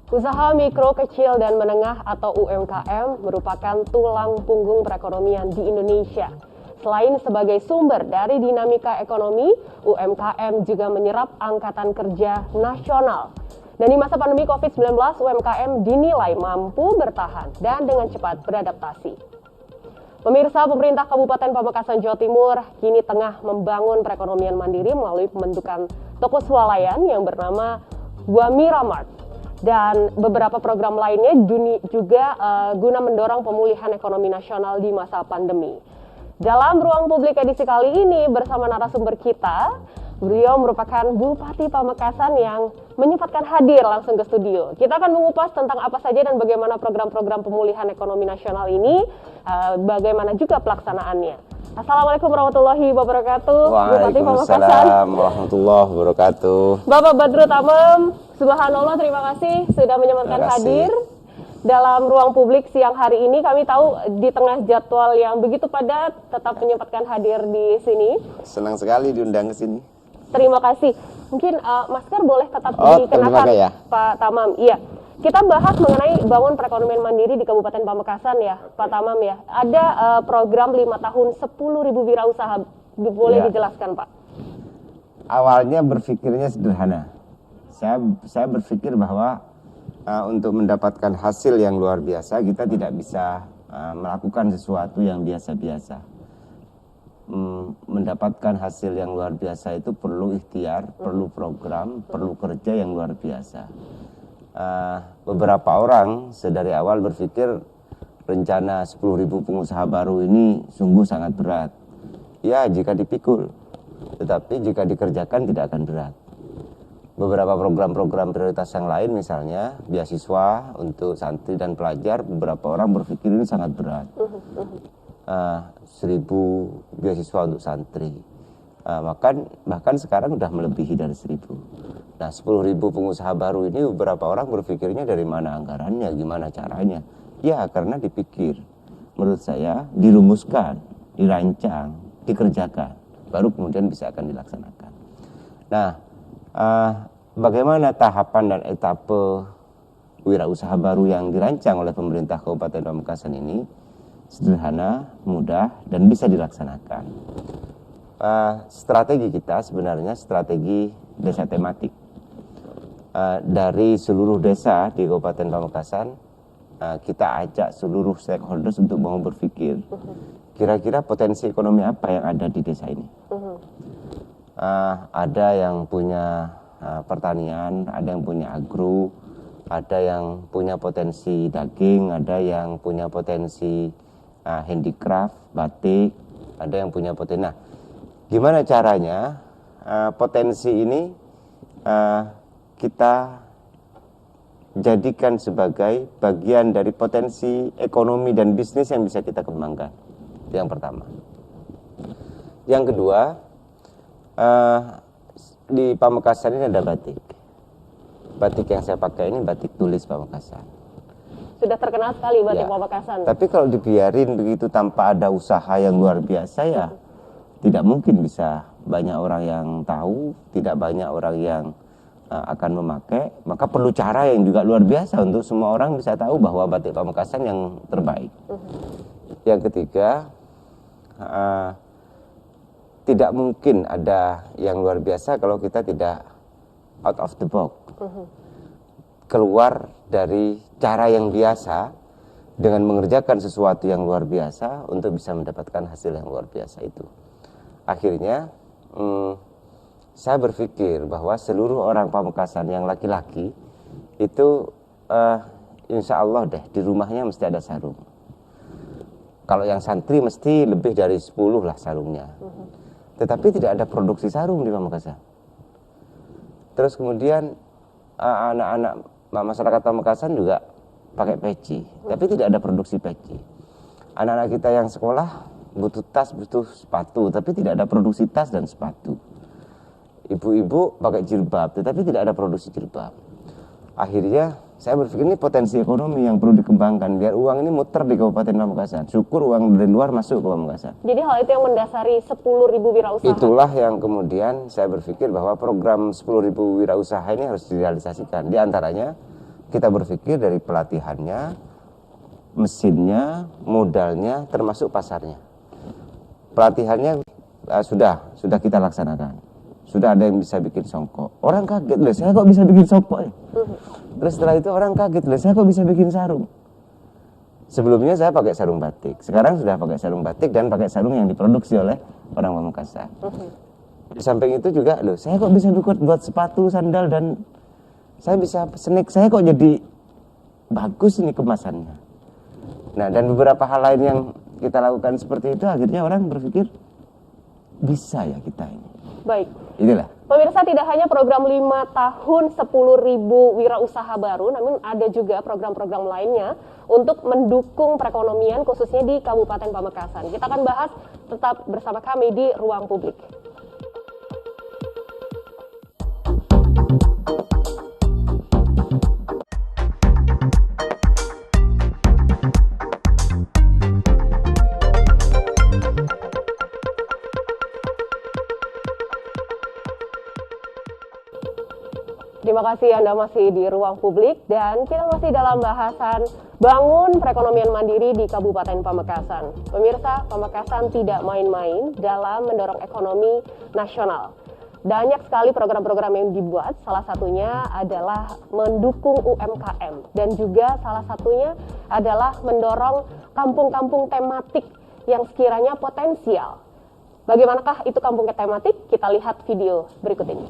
Usaha mikro, kecil, dan menengah atau UMKM merupakan tulang punggung perekonomian di Indonesia. Selain sebagai sumber dari dinamika ekonomi, UMKM juga menyerap angkatan kerja nasional. Dan di masa pandemi COVID-19, UMKM dinilai mampu bertahan dan dengan cepat beradaptasi. Pemirsa, pemerintah Kabupaten Pamekasan, Jawa Timur kini tengah membangun perekonomian mandiri melalui pembentukan toko swalayan yang bernama Guamira Mart. Dan beberapa program lainnya juga guna mendorong pemulihan ekonomi nasional di masa pandemi. Dalam ruang publik edisi kali ini bersama narasumber kita, beliau merupakan Bupati Pamekasan yang menyempatkan hadir langsung ke studio. Kita akan mengupas tentang apa saja dan bagaimana program-program pemulihan ekonomi nasional ini, bagaimana juga pelaksanaannya. Assalamualaikum warahmatullahi wabarakatuh. Waalaikumsalam warahmatullahi wabarakatuh. Bapak Badrut Tamam, subhanallah, terima kasih sudah menyempatkan hadir dalam ruang publik siang hari ini. Kami tahu di tengah jadwal yang begitu padat, tetap menyempatkan hadir di sini. Senang sekali diundang ke sini. Terima kasih. Mungkin masker boleh tetap dikenakan, ya? Pak Tamam. Iya. Kita bahas mengenai bangun perekonomian mandiri di Kabupaten Pamekasan ya, Pak Tamam ya. Ada program 5 tahun 10.000 wirausaha. Boleh dijelaskan, Pak? Awalnya berpikirnya sederhana. Saya berpikir bahwa untuk mendapatkan hasil yang luar biasa, kita tidak bisa melakukan sesuatu yang biasa-biasa. Mendapatkan hasil yang luar biasa itu perlu ikhtiar, perlu program, perlu kerja yang luar biasa. Beberapa orang sedari awal berpikir rencana 10.000 pengusaha baru ini sungguh sangat berat. Ya, jika dipikul, tetapi jika dikerjakan tidak akan berat. Beberapa program-program prioritas yang lain, misalnya beasiswa untuk santri dan pelajar, beberapa orang berpikir ini sangat berat. 1.000 beasiswa untuk santri, bahkan sekarang sudah melebihi dari 1.000. Nah, 10.000 pengusaha baru ini beberapa orang berpikirnya dari mana anggarannya, gimana caranya. Ya, karena dipikir, menurut saya dirumuskan, dirancang, dikerjakan, baru kemudian bisa akan dilaksanakan. Nah, bagaimana tahapan dan etape wirausaha baru yang dirancang oleh pemerintah Kabupaten Pamekasan ini? Sederhana, mudah, dan bisa dilaksanakan. Strategi kita sebenarnya strategi desa tematik. Dari seluruh desa di Kabupaten Pamekasan, kita ajak seluruh stakeholders untuk mau berpikir kira-kira potensi ekonomi apa yang ada di desa ini. Ada yang punya pertanian, ada yang punya agro, ada yang punya potensi daging, ada yang punya potensi handicraft, batik, ada yang punya potensi. Nah, gimana caranya potensi ini kita jadikan sebagai bagian dari potensi ekonomi dan bisnis yang bisa kita kembangkan. Itu yang pertama. Yang kedua, di Pamekasan ini ada batik. Batik yang saya pakai ini batik tulis Pamekasan. Sudah terkenal sekali batik Pamekasan. Tapi kalau dibiarin begitu tanpa ada usaha yang luar biasa, ya tidak mungkin bisa banyak orang yang tahu, tidak banyak orang yang akan memakai. Maka perlu cara yang juga luar biasa untuk semua orang bisa tahu bahwa batik Pamekasan yang terbaik. Yang ketiga, tidak mungkin ada yang luar biasa kalau kita tidak out of the box. Keluar dari cara yang biasa dengan mengerjakan sesuatu yang luar biasa untuk bisa mendapatkan hasil yang luar biasa itu. Akhirnya saya berpikir bahwa seluruh orang Pamekasan yang laki-laki itu insya Allah deh di rumahnya mesti ada sarung. Kalau yang santri mesti lebih dari 10 lah sarungnya. Tetapi tidak ada produksi sarung di Pamekasan. Terus kemudian anak-anak masyarakat Pamekasan juga pakai peci, tapi tidak ada produksi peci. Anak-anak kita yang sekolah butuh tas, butuh sepatu, tapi tidak ada produksi tas dan sepatu. Ibu-ibu pakai jilbab, tetapi tidak ada produksi jilbab. Akhirnya saya berpikir ini potensi ekonomi yang perlu dikembangkan biar uang ini muter di Kabupaten Pamekasan. Syukur uang dari luar masuk ke Pamekasan. Jadi hal itu yang mendasari 10.000 wirausaha. Itulah yang kemudian saya berpikir bahwa program 10.000 wirausaha ini harus direalisasikan. Di antaranya kita berpikir dari pelatihannya, mesinnya, modalnya, termasuk pasarnya. Pelatihannya sudah kita laksanakan. Sudah ada yang bisa bikin songkok. Orang kaget, loh saya kok bisa bikin songkok ya? Terus setelah itu orang kaget, loh saya kok bisa bikin sarung? Sebelumnya saya pakai sarung batik. Sekarang sudah pakai sarung batik dan pakai sarung yang diproduksi oleh orang Pamekasan. Di samping itu juga, loh saya kok bisa buat sepatu, sandal, dan saya bisa sneak. Saya kok jadi bagus ini kemasannya. Nah, dan beberapa hal lain yang kita lakukan seperti itu, akhirnya orang berpikir, bisa ya kita ini. Baik. Itulah. Pemirsa, tidak hanya program 5 tahun 10.000 wirausaha baru, namun ada juga program-program lainnya untuk mendukung perekonomian khususnya di Kabupaten Pamekasan. Kita akan bahas tetap bersama kami di Ruang Publik. Terima kasih Anda masih di Ruang Publik dan kita masih dalam bahasan bangun perekonomian mandiri di Kabupaten Pamekasan. Pemirsa, Pamekasan tidak main-main dalam mendorong ekonomi nasional. Banyak sekali program-program yang dibuat, salah satunya adalah mendukung UMKM dan juga salah satunya adalah mendorong kampung-kampung tematik yang sekiranya potensial. Bagaimanakah itu kampung tematik? Kita lihat video berikut ini.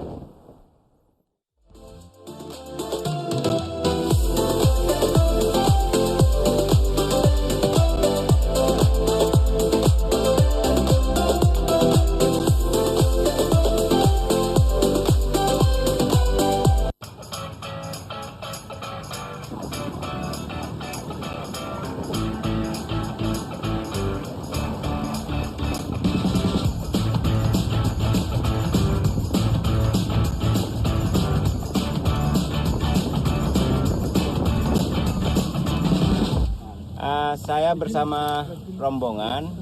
Saya bersama rombongan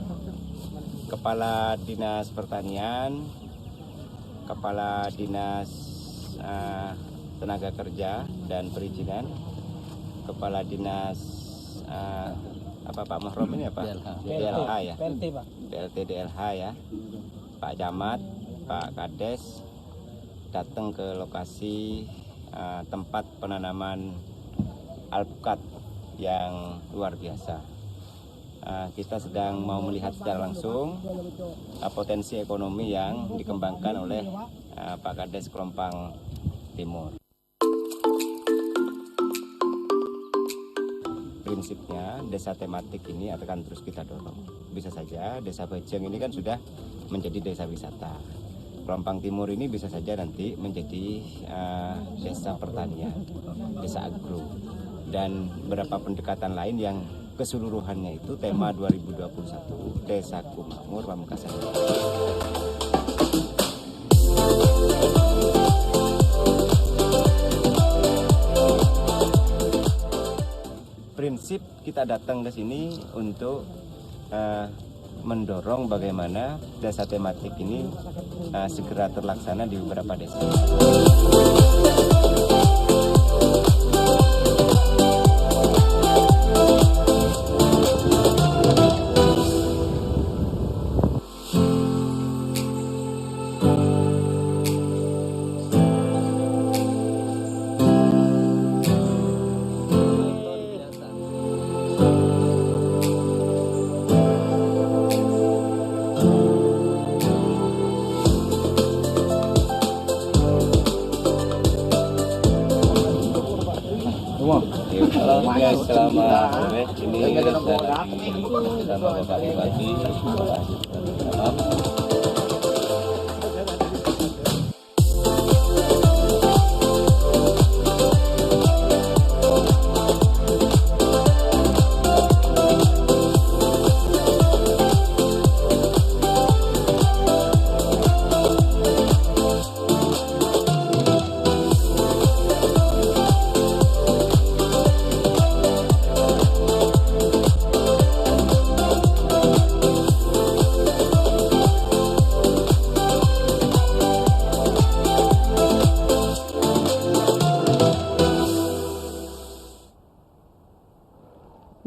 Kepala Dinas Pertanian, Kepala Dinas Tenaga Kerja dan Perizinan, Kepala Dinas Pak Mahrom ini ya Pak? DLH ya? PLT DLH ya, Pak Camat, Pak Kades datang ke lokasi tempat penanaman alpukat yang luar biasa. Kita sedang mau melihat secara langsung potensi ekonomi yang dikembangkan oleh Pak Kades Kerompang Timur. Prinsipnya desa tematik ini akan terus kita dorong. Bisa saja desa Bajeng ini kan sudah menjadi desa wisata. Kerompang Timur ini bisa saja nanti menjadi desa pertanian, desa agro, dan beberapa pendekatan lain yang keseluruhannya itu tema 2021 Desaku Makmur Pamekasan. Prinsip kita datang ke sini untuk mendorong bagaimana desa tematik ini segera terlaksana di beberapa desa. Selama ini dari sama Bapak Bupati.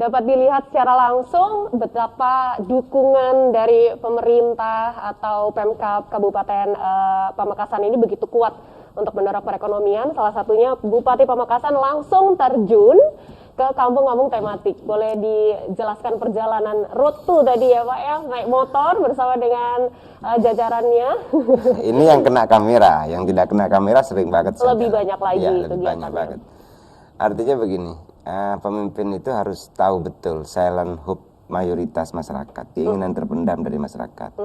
dapat dilihat secara langsung betapa dukungan dari pemerintah atau Pemkab Kabupaten Pamekasan ini begitu kuat untuk mendorong perekonomian. Salah satunya Bupati Pamekasan langsung terjun ke kampung-kampung tematik. Boleh dijelaskan perjalanan road to tadi ya Pak ya, naik motor bersama dengan jajarannya. Ini yang kena kamera, yang tidak kena kamera sering banget. Lebih banyak lagi ya, lebih banyak kegiatannya. banget. Artinya begini, pemimpin itu harus tahu betul silent hope mayoritas masyarakat, keinginan terpendam dari masyarakat.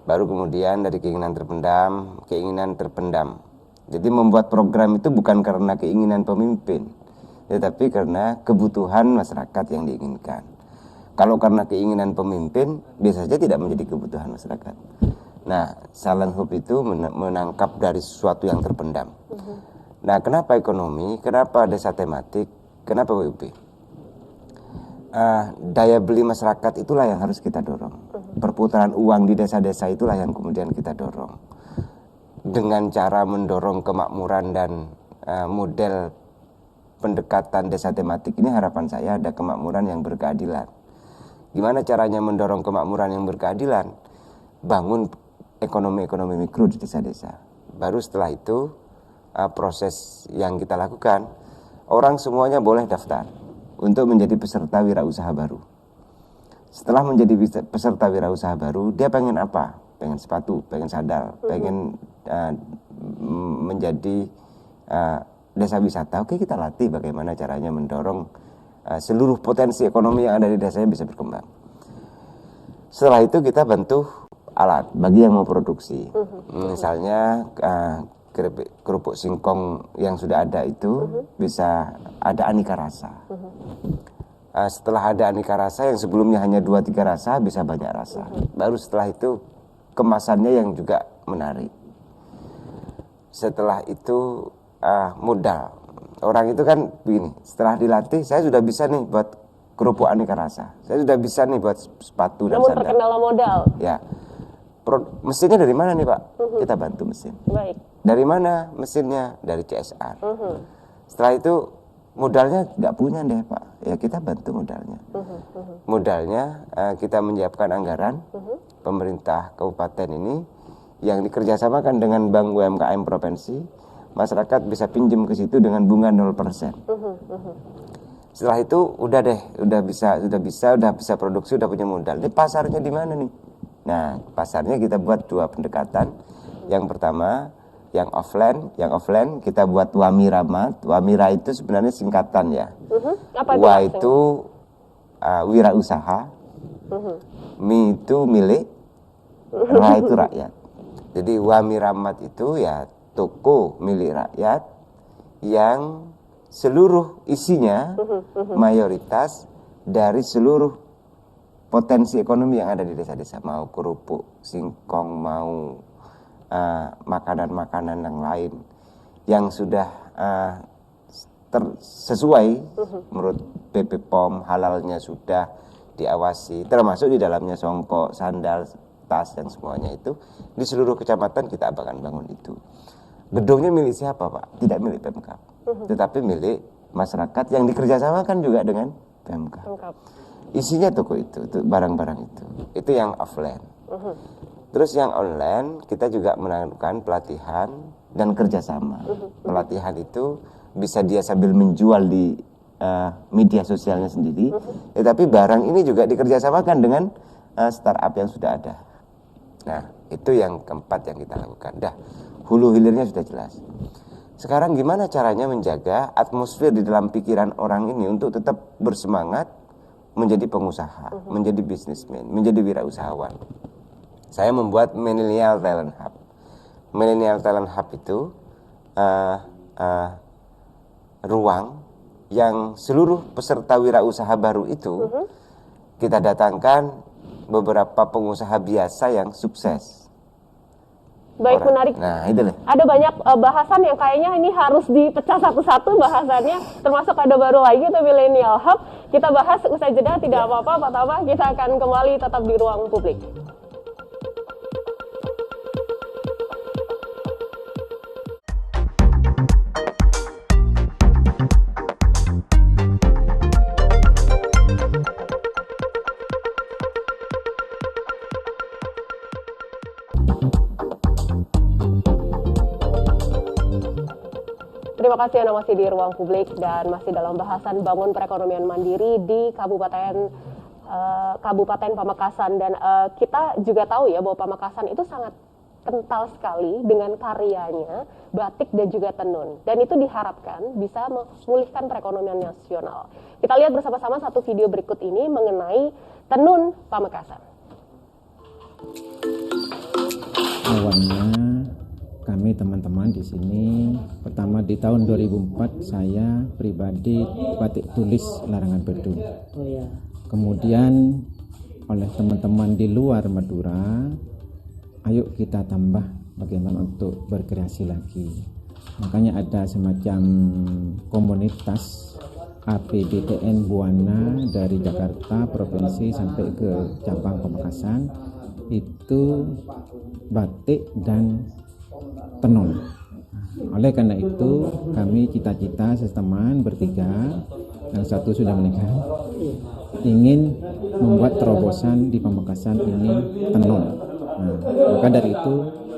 Baru kemudian dari keinginan terpendam. Jadi membuat program itu bukan karena keinginan pemimpin, tetapi karena kebutuhan masyarakat yang diinginkan. Kalau karena keinginan pemimpin, bisa saja tidak menjadi kebutuhan masyarakat. Nah, silent hope itu menangkap dari sesuatu yang terpendam. Nah, kenapa ekonomi? Kenapa desa tematik? Kenapa WUB? Daya beli masyarakat itulah yang harus kita dorong. Perputaran uang di desa-desa itulah yang kemudian kita dorong. Dengan cara mendorong kemakmuran dan model pendekatan desa tematik ini, harapan saya ada kemakmuran yang berkeadilan. Gimana caranya mendorong kemakmuran yang berkeadilan? Bangun ekonomi mikro di desa-desa. Baru setelah itu proses yang kita lakukan, orang semuanya boleh daftar untuk menjadi peserta wirausaha baru. Setelah menjadi peserta wirausaha baru, dia pengen apa? Pengen sepatu, pengen sandal, pengen menjadi desa wisata. Oke, kita latih bagaimana caranya mendorong seluruh potensi ekonomi yang ada di desanya bisa berkembang. Setelah itu kita bantu alat bagi yang mau produksi. Misalnya kerupuk singkong yang sudah ada itu bisa ada aneka rasa. Setelah ada aneka rasa yang sebelumnya hanya 2-3 rasa bisa banyak rasa. Baru setelah itu kemasannya yang juga menarik. Setelah itu modal. Orang itu kan begini, setelah dilatih saya sudah bisa nih buat kerupuk aneka rasa. Saya sudah bisa nih buat sepatu dan Namun sandal. terkendala modal. Ya. Mesinnya dari mana nih Pak? Kita bantu mesin. Baik. Dari mana mesinnya? Dari CSR. Setelah itu modalnya nggak punya deh Pak. Ya kita bantu modalnya. Modalnya kita menyiapkan anggaran pemerintah kabupaten ini yang dikerjasamakan dengan Bank UMKM Provinsi. Masyarakat bisa pinjam ke situ dengan bunga 0%. Setelah itu udah bisa produksi, udah punya modal. Ini pasarnya di mana nih? Nah, pasarnya kita buat 2 pendekatan. Yang pertama, yang offline kita buat Wamiramat. Wamira itu sebenarnya singkatan ya. Apa Wa itu wirausaha, Mi itu milik, Ra itu rakyat. Jadi Wamiramat itu ya toko milik rakyat yang seluruh isinya mayoritas dari seluruh potensi ekonomi yang ada di desa-desa, mau kerupuk singkong, mau makanan-makanan yang lain yang sudah sesuai menurut BP POM, halalnya sudah diawasi, termasuk di dalamnya songkok, sandal, tas dan semuanya itu di seluruh kecamatan kita akan bangun itu. Gedungnya milik siapa Pak? Tidak milik Pemkab, tetapi milik masyarakat yang dikerjasamakan juga dengan Pemkab. Isinya toko itu barang-barang itu. Itu yang offline. Terus yang online kita juga melakukan pelatihan dan kerjasama. Pelatihan itu bisa dia sambil menjual di media sosialnya sendiri, tetapi barang ini juga dikerjasamakan dengan startup yang sudah ada. Nah, itu yang keempat yang kita lakukan. Dah, hulu hilirnya sudah jelas. Sekarang gimana caranya menjaga atmosfer di dalam pikiran orang ini untuk tetap bersemangat menjadi pengusaha, menjadi bisnismen, menjadi wirausahawan. Saya membuat Millennial Talent Hub. Millennial Talent Hub itu ruang yang seluruh peserta wirausaha baru itu kita datangkan beberapa pengusaha biasa yang sukses. Baik, menarik. Nah, itu loh. Ada banyak bahasan yang kayaknya ini harus dipecah satu-satu bahasannya, termasuk ada baru lagi itu Millennial Hub. Kita bahas usai jeda, tidak apa-apa Pak Tama, kita akan kembali tetap di ruang publik. Terima kasih Anda masih di Ruang Publik dan masih dalam bahasan bangun perekonomian mandiri di Kabupaten Pamekasan. Dan kita juga tahu ya bahwa Pamekasan itu sangat kental sekali dengan karyanya batik dan juga tenun. Dan itu diharapkan bisa memulihkan perekonomian nasional. Kita lihat bersama-sama satu video berikut ini mengenai tenun Pamekasan. Awalnya kami teman-teman di sini, pertama di tahun 2004 saya pribadi batik tulis larangan bedung. Kemudian oleh teman-teman di luar Madura, ayo kita tambah bagaimana untuk berkreasi lagi. Makanya ada semacam komunitas APBTN Buana dari Jakarta provinsi sampai ke cabang Pamekasan, itu batik dan tenun. Oleh karena itu kami cita-cita seteman bertiga, yang satu sudah menikah, ingin membuat terobosan di Pamekasan ini tenun. Nah, maka dari itu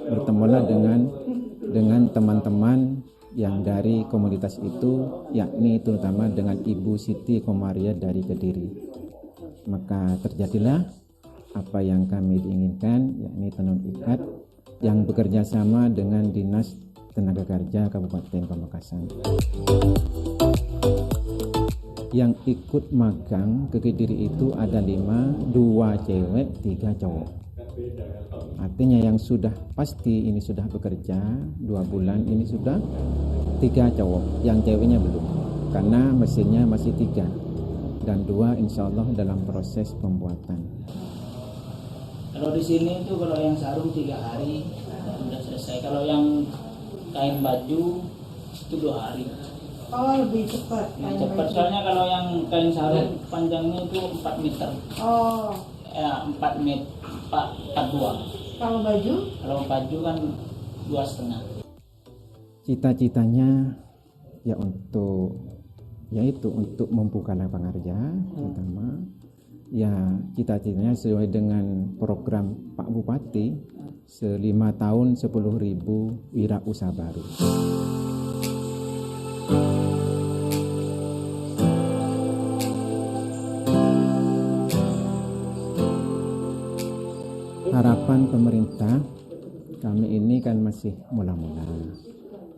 bertemulah dengan teman-teman yang dari komunitas itu, yakni terutama dengan Ibu Siti Komaria dari Kediri. Maka terjadilah apa yang kami inginkan, yakni tenun ikat yang bekerja sama dengan Dinas Tenaga Kerja Kabupaten Pamekasan. Yang ikut magang ke Kediri itu ada 5, 2 cewek, 3 cowok. Artinya yang sudah pasti ini sudah bekerja 2 bulan ini sudah 3 cowok, yang ceweknya belum, karena mesinnya masih 3 dan 2 insya Allah dalam proses pembuatan. Kalau di sini itu kalau yang sarung 3 hari sudah selesai. Kalau yang kain baju itu 2 hari. Oh, lebih cepat. Lebih cepat soalnya kalau yang kain sarung panjangnya itu 4 meter. Oh. Ya 4 meter, 42. Kalau baju? Kalau baju kan 2,5. Cita-citanya ya yaitu untuk membuka lapangan kerja terutama. Ya cita-citanya sesuai dengan program Pak Bupati 5 tahun 10.000 wirausaha baru. Harapan pemerintah, kami ini kan masih mula-mula,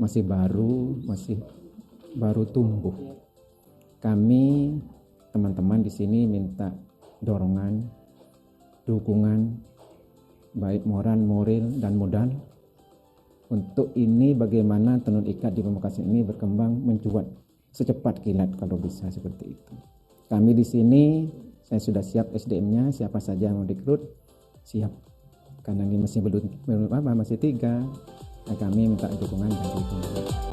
masih baru tumbuh. Kami teman-teman di sini minta dorongan, dukungan, baik moral, dan modal. Untuk ini bagaimana tenun ikat di Pamekasan ini berkembang mencuat secepat kilat kalau bisa seperti itu. Kami di sini, saya sudah siap SDM-nya, siapa saja yang mau direkrut, siap. Karena ini masih masih 3, nah kami minta dukungan dari pemerintah.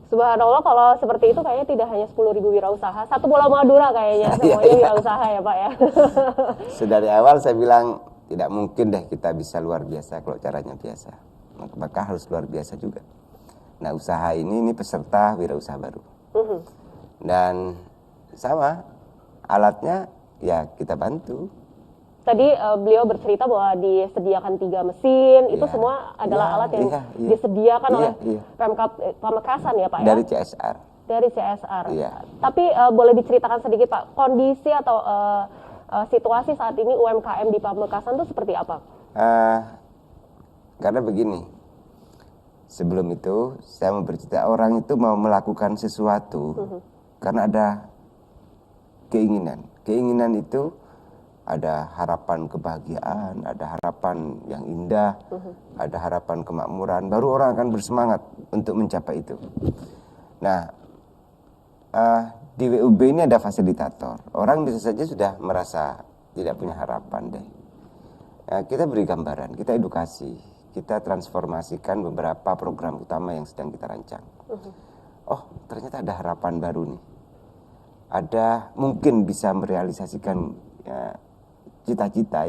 Subhanallah, kalau seperti itu kayaknya tidak hanya 10.000 wirausaha, satu Pulau Madura kayaknya semuanya wirausaha ya Pak ya. Sedari awal saya bilang tidak mungkin deh kita bisa luar biasa kalau caranya biasa, maka harus luar biasa juga. Nah usaha ini peserta wirausaha baru. Dan sama alatnya ya kita bantu. Tadi beliau bercerita bahwa disediakan 3 mesin, itu semua adalah alat yang disediakan oleh Pemkab Pamekasan ya Pak ya? Dari CSR. Dari CSR. Tapi boleh diceritakan sedikit Pak, kondisi atau situasi saat ini UMKM di Pamekasan itu seperti apa? Karena begini, sebelum itu saya mau bercerita, orang itu mau melakukan sesuatu karena ada keinginan. Keinginan itu ada harapan kebahagiaan, ada harapan yang indah, ada harapan kemakmuran, baru orang akan bersemangat untuk mencapai itu. Nah, di WUB ini ada fasilitator. Orang bisa saja sudah merasa tidak punya harapan deh. Nah, kita beri gambaran, kita edukasi, kita transformasikan beberapa program utama yang sedang kita rancang. Oh, ternyata ada harapan baru nih. Ada mungkin bisa merealisasikan cita-cita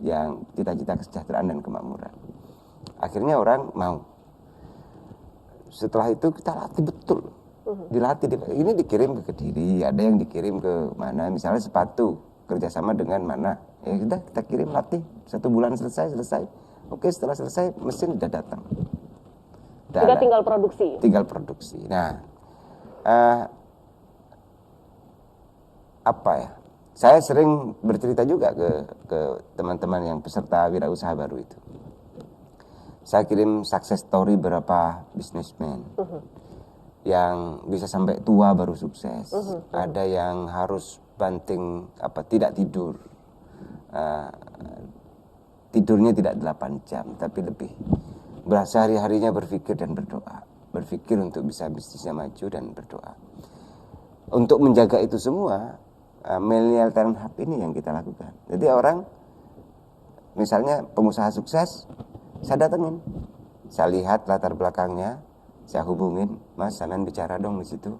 yang cita-cita kesejahteraan dan kemakmuran. Akhirnya orang mau. Setelah itu kita latih betul, dilatih. Ini dikirim ke Kediri, ada yang dikirim ke mana, misalnya sepatu kerjasama dengan mana, ya sudah kita kirim latih 1 bulan selesai. Oke, setelah selesai mesin sudah datang. Sudah tinggal produksi. Tinggal produksi. Nah, apa ya? Saya sering bercerita juga ke teman-teman yang peserta wirausaha baru itu. Saya kirim success story berapa bisnismen yang bisa sampai tua baru sukses. Ada yang harus banting tidak tidur. Tidurnya tidak 8 jam tapi lebih. Berasa hari-harinya berpikir dan berdoa. Berpikir untuk bisa bisnisnya maju dan berdoa. Untuk menjaga itu semua, Millennial Talent Hub ini yang kita lakukan. Jadi orang, misalnya pengusaha sukses, saya datengin, saya lihat latar belakangnya, saya hubungin, Mas, sampean bicara dong di situ,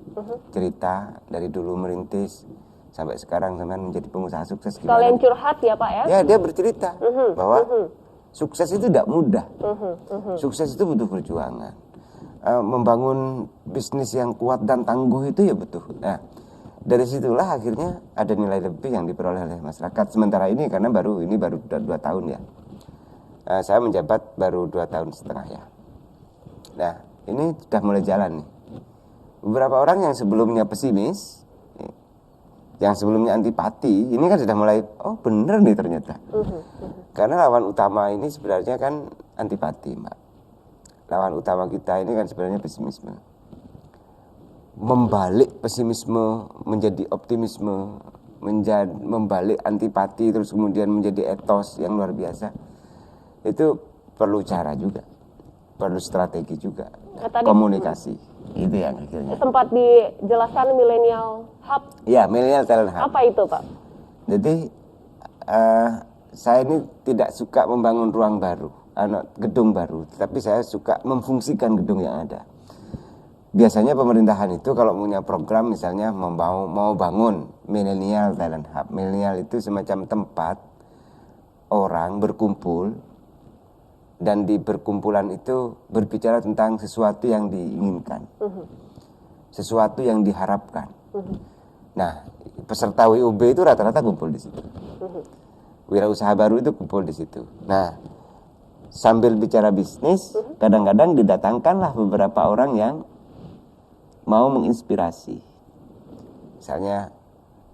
cerita dari dulu merintis sampai sekarang sampean menjadi pengusaha sukses. Kalian curhat ya Pak ya? Ya, dia bercerita bahwa sukses itu tidak mudah, sukses itu butuh perjuangan. Membangun bisnis yang kuat dan tangguh itu ya butuh. Nah, dari situlah akhirnya ada nilai lebih yang diperoleh oleh masyarakat. Sementara ini karena baru 2 tahun ya. Saya menjabat baru 2,5 tahun ya. Nah, ini sudah mulai jalan nih. Beberapa orang yang sebelumnya pesimis, yang sebelumnya antipati, ini kan sudah mulai, oh bener nih ternyata. Karena lawan utama ini sebenarnya kan antipati, Mbak. Lawan utama kita ini kan sebenarnya pesimisme. Membalik pesimisme menjadi optimisme, membalik antipati terus kemudian menjadi etos yang luar biasa. Itu perlu cara juga, perlu strategi juga, komunikasi. Itu yang akhirnya. Sempat dijelaskan Millennial Hub. Ya, Millennial Talent Hub. Apa itu Pak? Jadi saya ini tidak suka membangun ruang baru, gedung baru, tapi saya suka memfungsikan gedung yang ada. Biasanya pemerintahan itu kalau punya program misalnya mau bangun Millennial Talent Hub. Millennial itu semacam tempat orang berkumpul dan di perkumpulan itu berbicara tentang sesuatu yang diinginkan, sesuatu yang diharapkan. Nah, peserta WUB itu rata-rata kumpul di situ. Wirausaha baru itu kumpul di situ. Nah, sambil bicara bisnis, kadang-kadang didatangkanlah beberapa orang yang mau menginspirasi. Misalnya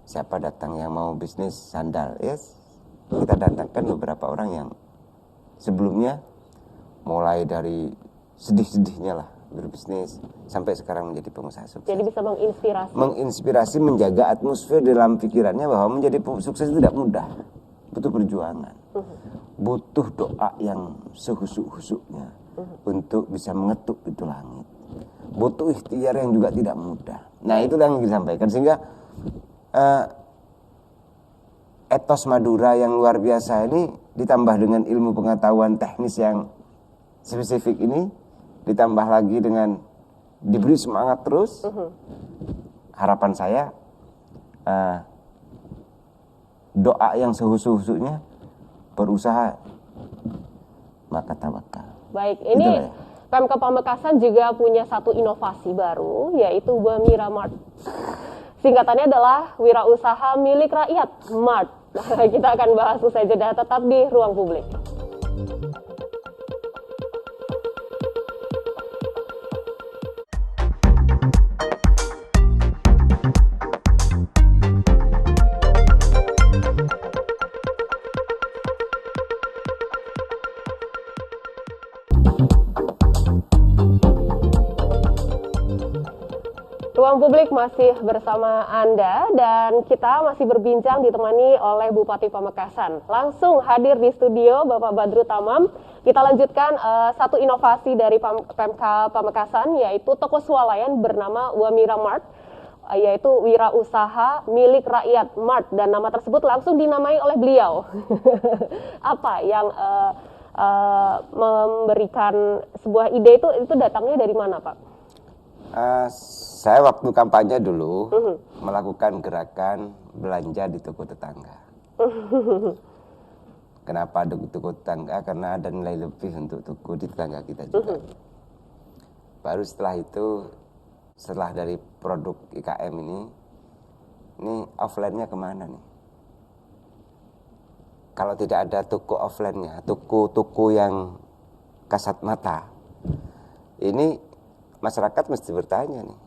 siapa datang yang mau bisnis sandal, yes, kita datangkan beberapa orang yang sebelumnya mulai dari sedih-sedihnya lah berbisnis sampai sekarang menjadi pengusaha sukses. Jadi bisa menginspirasi. Menginspirasi, menjaga atmosfer dalam pikirannya bahwa menjadi sukses itu tidak mudah, butuh perjuangan, butuh doa yang sehusuk-husuknya untuk bisa mengetuk itu langit. Butuh ikhtiar yang juga tidak mudah. Nah, itu yang disampaikan sehingga etos Madura yang luar biasa ini ditambah dengan ilmu pengetahuan teknis yang spesifik ini, ditambah lagi dengan diberi semangat terus. Harapan saya doa yang sehusuk-husuknya, berusaha maka tawakal. Baik, ini Pemkab Pamekasan juga punya satu inovasi baru, yaitu Wamira Mart. Singkatannya adalah Wirausaha Milik Rakyat Mart. Kita akan bahas usai jeda, tetap di Ruang Publik. Ruang Publik masih bersama Anda dan kita masih berbincang ditemani oleh Bupati Pamekasan. Langsung hadir di studio Bapak Badru Tamam. Kita lanjutkan satu inovasi dari Pemkab Pamekasan, yaitu toko swalayan bernama Wamira Mart, yaitu Wirausaha Milik Rakyat Mart, dan nama tersebut langsung dinamai oleh beliau. Apa yang memberikan sebuah ide itu datangnya dari mana, Pak? Saya waktu kampanye dulu melakukan gerakan belanja di toko tetangga. Kenapa ada toko tetangga? Karena ada nilai lebih untuk toko di tetangga kita juga. Baru setelah itu, setelah dari produk IKM ini offline-nya kemana nih? Kalau tidak ada toko offline-nya, toko-toko yang kasat mata, ini masyarakat mesti bertanya nih.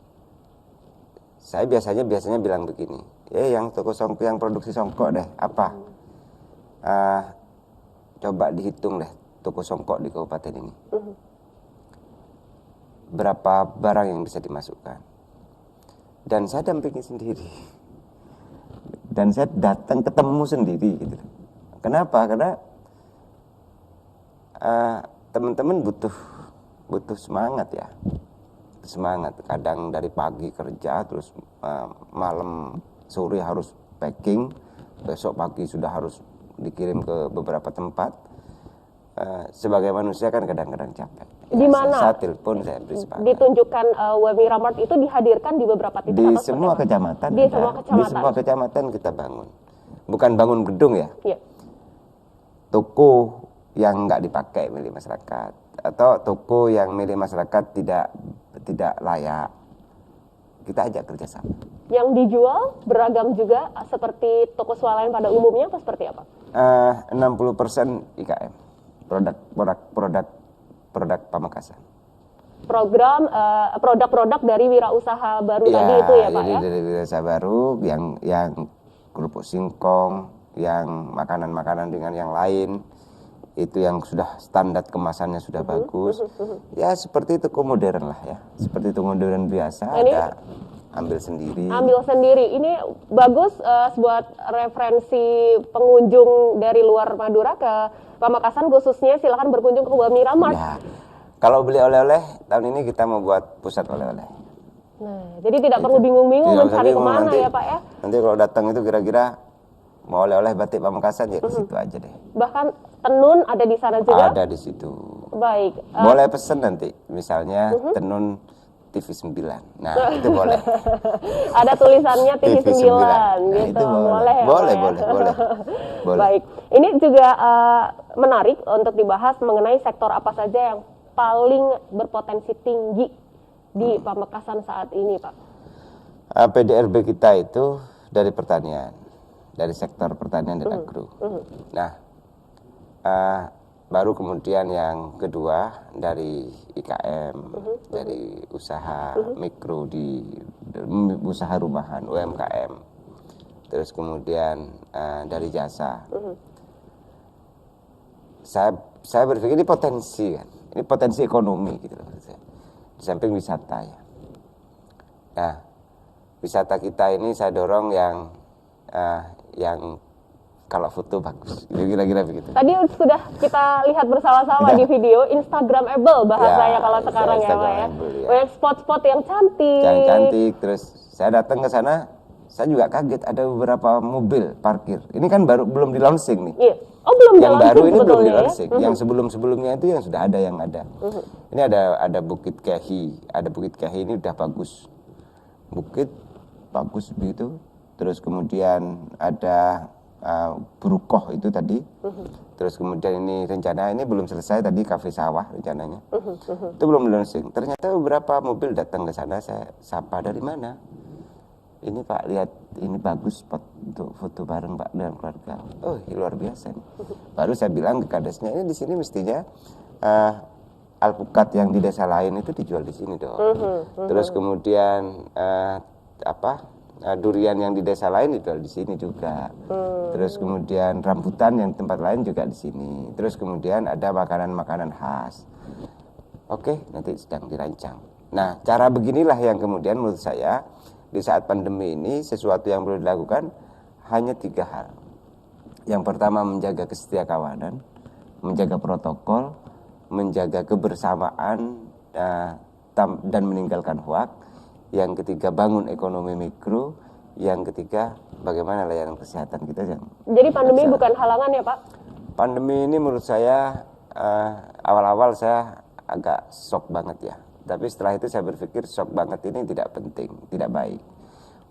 Saya biasanya bilang begini, yang toko songkok, yang produksi songkok deh, apa? Coba dihitung deh toko songkok di kabupaten ini. Berapa barang yang bisa dimasukkan? Dan saya dampingi sendiri. Dan saya datang ketemu sendiri gitu. Kenapa? Karena teman-teman butuh semangat ya. Semangat. Kadang dari pagi kerja, terus malam sore harus packing, besok pagi sudah harus dikirim ke beberapa tempat. Sebagai manusia kan kadang-kadang capek. Di mana? Saya telepon, saya beri semangat. Ditunjukkan Wemira Mart itu dihadirkan di beberapa titik. Di semua kecamatan. Di semua kecamatan. Di semua kecamatan kita bangun. Bukan bangun gedung ya. Iya. Toko yang nggak dipakai milik masyarakat, atau toko yang milik masyarakat tidak layak, kita ajak kerjasama. Yang dijual beragam juga seperti toko swalayan pada umumnya atau seperti apa? 60% IKM, produk Pamekasan. Produk-produk dari wirausaha baru tadi itu ya Pak ya? Dari wirausaha baru yang kerupuk singkong, yang makanan-makanan dengan yang lain, itu yang sudah standar kemasannya sudah bagus. Ya seperti itu modern lah ya, seperti itu modern biasa. Ini ada ambil sendiri. Ini bagus buat referensi pengunjung dari luar Madura ke Pamekasan khususnya, silakan berkunjung ke Wemira Mart. Ya, kalau beli oleh-oleh tahun ini kita mau buat pusat oleh-oleh. Nah, jadi tidak perlu bingung-bingung mencari kemana ya Pak ya. Nanti kalau datang itu kira-kira mau oleh-oleh batik Pamekasan ya di situ aja deh. Bahkan tenun ada di sana juga? Ada di situ. Baik. Boleh pesen nanti, misalnya tenun TV9. Nah, itu boleh. Ada tulisannya TV9 gitu. Nah, itu boleh. Ya, boleh. Baik. Ini juga menarik untuk dibahas mengenai sektor apa saja yang paling berpotensi tinggi di Pamekasan saat ini, Pak. PDRB kita itu dari pertanian, dari sektor pertanian dan agro. Nah, baru kemudian yang kedua dari IKM, dari usaha mikro usaha rumahan, UMKM. Terus kemudian dari jasa. Saya berpikir ini potensi kan, ini potensi ekonomi gitu loh. Di samping wisata ya. Nah, wisata kita ini saya dorong yang kalau foto bagus, kira-kira begitu. Tadi sudah kita lihat bersama-sama di video, Instagramable bahasanya kalau sekarang ya Pak ya. Banyak spot-spot yang cantik. Yang cantik, terus saya datang ke sana, saya juga kaget ada beberapa mobil parkir. Ini kan belum di launching nih. Iya. Oh belum yang baru ini belum di ya? launching. Yang sebelum-sebelumnya itu yang sudah ada yang ada. Ini ada Bukit Kehi, Bukit Kehi ini udah bagus. Bukit bagus begitu. Terus kemudian ada Burukoh itu tadi. Terus kemudian ini rencana ini belum selesai tadi Kafe Sawah rencananya. Itu belum launching. Ternyata beberapa mobil datang ke sana, saya sapa, dari mana? Ini Pak, lihat ini bagus spot untuk foto bareng Pak dengan keluarga. Oh, luar biasa nih. Baru saya bilang ke kadesnya, ini di sini mestinya alpukat yang di desa lain itu dijual di sini dong. Terus kemudian durian yang di desa lain dijual di sini juga. Terus kemudian rambutan yang tempat lain juga di sini. Terus kemudian ada makanan-makanan khas. Oke, nanti sedang dirancang. Nah, cara beginilah yang kemudian menurut saya di saat pandemi ini sesuatu yang perlu dilakukan hanya 3 hal. Yang pertama menjaga kesetiakawanan, menjaga protokol, menjaga kebersamaan dan meninggalkan hoak. Yang ketiga bangun ekonomi mikro, yang ketiga bagaimana layanan kesehatan kita yang. Jadi pandemi bukan halangan ya Pak? Pandemi ini menurut saya awal-awal saya agak shock banget ya. Tapi setelah itu saya berpikir shock banget ini tidak penting, tidak baik.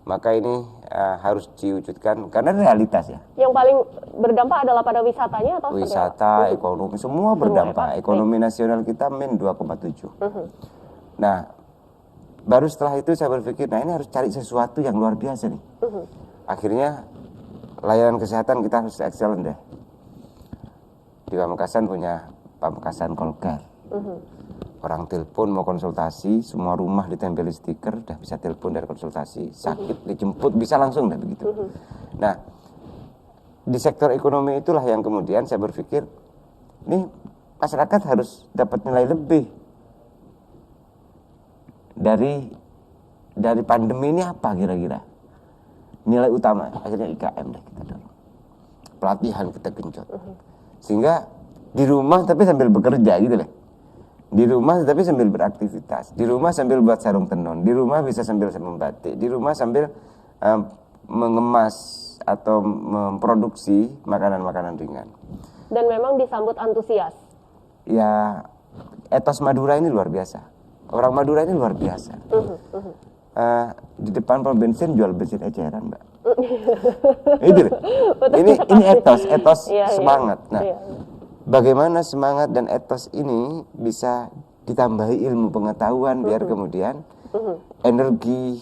Maka ini harus diwujudkan karena realitas ya. Yang paling berdampak adalah pada wisatanya atau seperti apa? Wisata, ekonomi, semua berdampak. Ekonomi nasional kita min 2,7. Nah, baru setelah itu saya berpikir, nah ini harus cari sesuatu yang luar biasa nih. Akhirnya layanan kesehatan kita harus excellent deh. Di Pamekasan punya Pamekasan Call Care. Orang telepon mau konsultasi, semua rumah ditempeli stiker, udah bisa telepon dan konsultasi, sakit dijemput bisa langsung dah begitu. Nah, di sektor ekonomi itulah yang kemudian saya berpikir, nih masyarakat harus dapat nilai lebih dari pandemi ini apa kira-kira? Nilai utama, akhirnya IKM deh kita dorong. Pelatihan kita genjot. Sehingga di rumah tapi sambil bekerja gitu lah. Di rumah tapi sambil beraktivitas, di rumah sambil buat sarung tenun, di rumah bisa sambil membatik, di rumah sambil mengemas atau memproduksi makanan-makanan ringan. Dan memang disambut antusias. Ya, etos Madura ini luar biasa. Orang Madura ini luar biasa. Di depan pom bensin jual bensin eceran, Mbak. Itu loh. Ini etos semangat. Nah, bagaimana semangat dan etos ini bisa ditambahi ilmu pengetahuan biar kemudian energi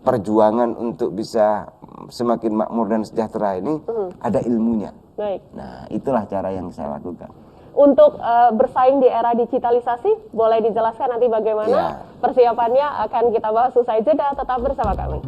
perjuangan untuk bisa semakin makmur dan sejahtera ini ada ilmunya. Baik. Nah, itulah cara yang saya lakukan. Untuk bersaing di era digitalisasi, boleh dijelaskan nanti bagaimana persiapannya akan kita bahas usai jeda. Tetap bersama kami.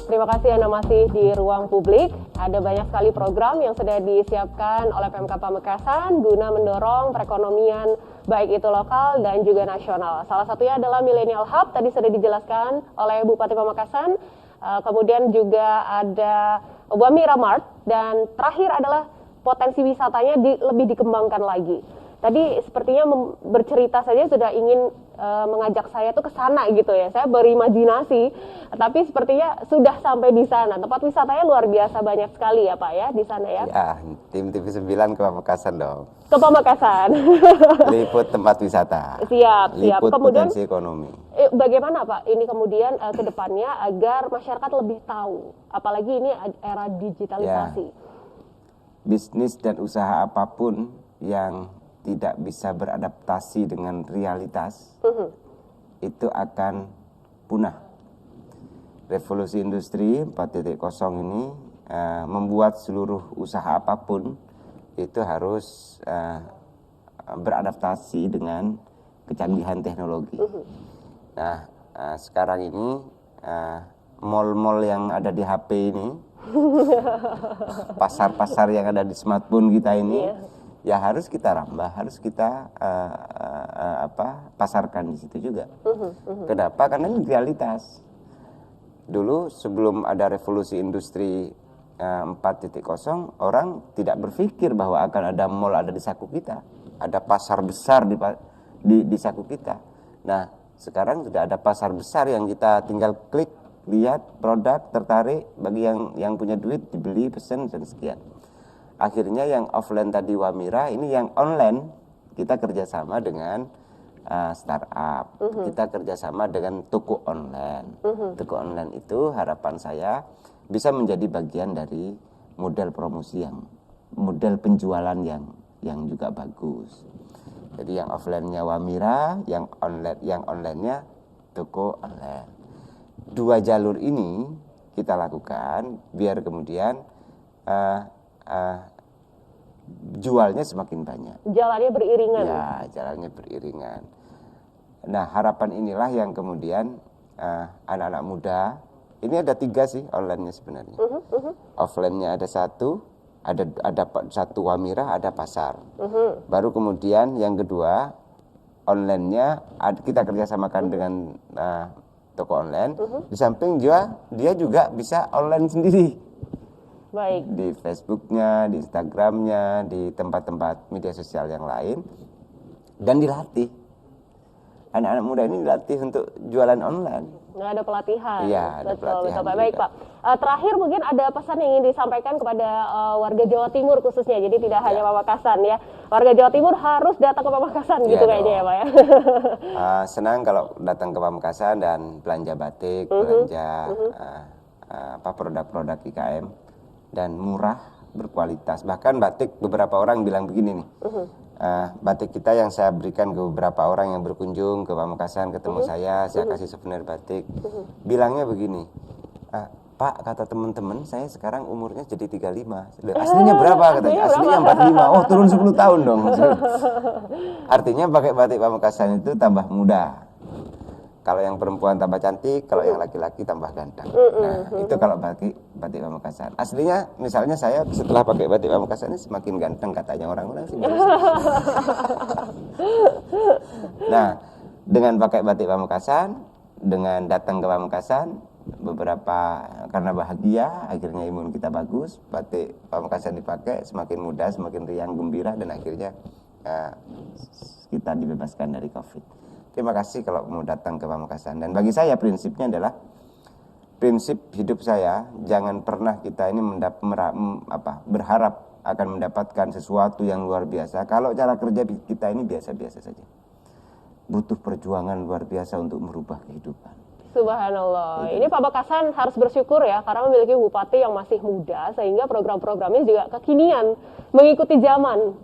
Terima kasih Anda masih di Ruang Publik. Ada banyak sekali program yang sudah disiapkan oleh PMK Pamekasan guna mendorong perekonomian baik itu lokal dan juga nasional. Salah satunya adalah Millennial Hub, tadi sudah dijelaskan oleh Bupati Pamekasan. Kemudian juga ada Wamira Mart, dan terakhir adalah potensi wisatanya lebih dikembangkan lagi. Tadi sepertinya bercerita saja sudah ingin mengajak saya tuh ke sana gitu ya. Saya berimajinasi, tapi sepertinya sudah sampai di sana. Tempat wisatanya luar biasa banyak sekali ya Pak ya di sana ya. Ya, tim TV9 ke Pamekasan dong. Ke Pamekasan. Liput tempat wisata. Siap. Liput Kemudian potensi ekonomi. Bagaimana Pak ini kemudian ke depannya agar masyarakat lebih tahu, apalagi ini era digitalisasi. Ya. Bisnis dan usaha apapun yang tidak bisa beradaptasi dengan realitas, itu akan punah. Revolusi industri 4.0 ini membuat seluruh usaha apapun itu harus beradaptasi dengan kecanggihan teknologi. Nah, sekarang ini mall-mall yang ada di HP ini, pasar-pasar yang ada di smartphone kita ini, ya harus kita rambah, harus kita pasarkan di situ juga. Kenapa? Karena ini realitas. Dulu sebelum ada revolusi industri 4.0, orang tidak berpikir bahwa akan ada mall ada di saku kita, ada pasar besar di saku kita. Nah, sekarang sudah ada pasar besar yang kita tinggal klik, lihat produk, tertarik, bagi yang punya duit dibeli, pesen dan sekian. Akhirnya yang offline tadi Wamira, ini yang online kita kerjasama dengan startup, kita kerjasama dengan toko online. Toko online itu harapan saya bisa menjadi bagian dari model promosi model penjualan yang juga bagus. Jadi yang offline-nya Wamira, yang online-nya toko online. Dua jalur ini kita lakukan biar kemudian jualnya semakin banyak. Jalannya beriringan. Ya, jalannya beriringan. Nah, harapan inilah yang kemudian anak-anak muda, ini ada 3 sih online-nya sebenarnya. Offline-nya ada 1, ada 1 Wamira, ada pasar. Baru kemudian yang kedua, online-nya kita kerjasamakan dengan toko online. Di samping dia juga bisa online sendiri. Baik. Di Facebooknya, di Instagramnya, di tempat-tempat media sosial yang lain. dan dilatih. Anak-anak muda ini dilatih untuk jualan online. Nggak ada pelatihan. Iya, ada pelatihan Betul. Baik, juga. Pak. Terakhir mungkin ada pesan yang ingin disampaikan kepada warga Jawa Timur khususnya. Jadi tidak hanya Pamekasan ya. Warga Jawa Timur harus datang ke Pamekasan gitu Iya kayaknya ya, dong. Pak ya. Senang kalau datang ke Pamekasan dan belanja batik, belanja produk-produk IKM dan murah, berkualitas. Bahkan batik, beberapa orang bilang begini nih. Batik kita yang saya berikan ke beberapa orang yang berkunjung ke Pamekasan, ketemu saya kasih souvenir batik. Bilangnya begini, Pak, kata teman-teman, saya sekarang umurnya jadi 35. Aslinya berapa? Katanya, aslinya 45. Oh, turun 10 tahun dong. Artinya pakai batik Pamekasan itu tambah muda. Kalau yang perempuan tambah cantik, kalau yang laki-laki tambah ganteng. Nah, itu kalau batik Pamekasan. Aslinya, misalnya saya setelah pakai batik Pamekasan ini semakin ganteng katanya orang-orang sih. Nah, dengan pakai batik Pamekasan, dengan datang ke Pamekasan, beberapa karena bahagia, akhirnya imun kita bagus, batik Pamekasan dipakai, semakin muda, semakin riang, gembira, dan akhirnya kita dibebaskan dari COVID. Terima kasih kalau mau datang ke Pamekasan. Dan bagi saya prinsipnya adalah prinsip hidup saya, jangan pernah kita ini berharap akan mendapatkan sesuatu yang luar biasa kalau cara kerja kita ini biasa-biasa saja. Butuh perjuangan luar biasa untuk merubah kehidupan. Subhanallah. Ini Pamekasan harus bersyukur ya karena memiliki bupati yang masih muda sehingga program-programnya juga kekinian, mengikuti zaman.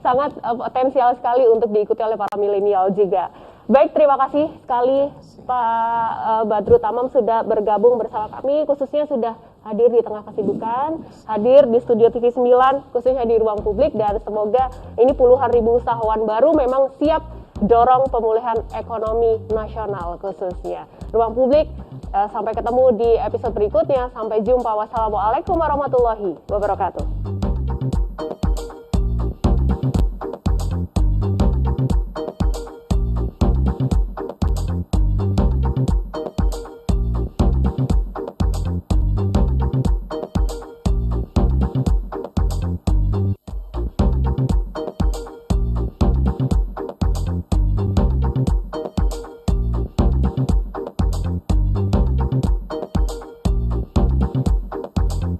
Sangat potensial sekali untuk diikuti oleh para milenial juga. Baik, terima kasih sekali Pak Badrut Tamam sudah bergabung bersama kami, khususnya sudah hadir di tengah kesibukan, hadir di studio TV 9, khususnya di ruang publik, dan semoga ini puluhan ribu usahawan baru memang siap dorong pemulihan ekonomi nasional khususnya. Ruang publik, sampai ketemu di episode berikutnya. Sampai jumpa. Wassalamualaikum warahmatullahi wabarakatuh.